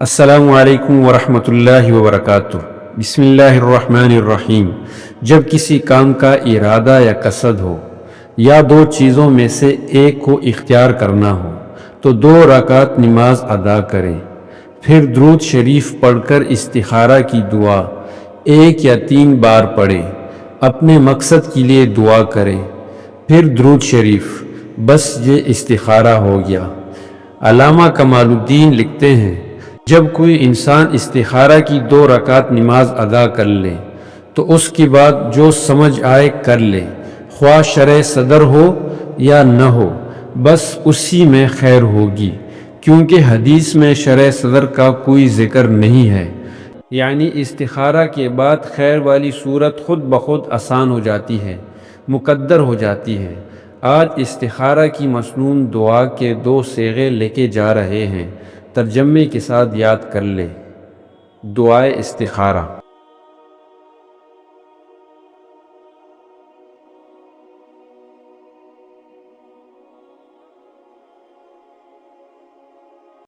السلام علیکم ورحمۃ اللہ وبرکاتہ۔ بسم اللہ الرحمن الرحیم۔ جب کسی کام کا ارادہ یا قصد ہو یا دو چیزوں میں سے ایک کو اختیار کرنا ہو تو 2 رکعت نماز ادا کریں، پھر درود شریف پڑھ کر استخارہ کی دعا 1 یا 3 بار پڑھیں، اپنے مقصد کے لیے دعا کریں، پھر درود شریف، بس یہ استخارہ ہو گیا۔ علامہ کمال الدین لکھتے ہیں، جب کوئی انسان استخارہ کی 2 رکعت نماز ادا کر لے تو اس کے بعد جو سمجھ آئے کر لے، خواہ شرع صدر ہو یا نہ ہو، بس اسی میں خیر ہوگی، کیونکہ حدیث میں شرع صدر کا کوئی ذکر نہیں ہے، یعنی استخارہ کے بعد خیر والی صورت خود بخود آسان ہو جاتی ہے، مقدر ہو جاتی ہے۔ آج استخارہ کی مسنون دعا کے 2 صیغے لے کے جا رہے ہیں، ترجمے کے ساتھ یاد کر لیں۔ دعائے استخارہ۔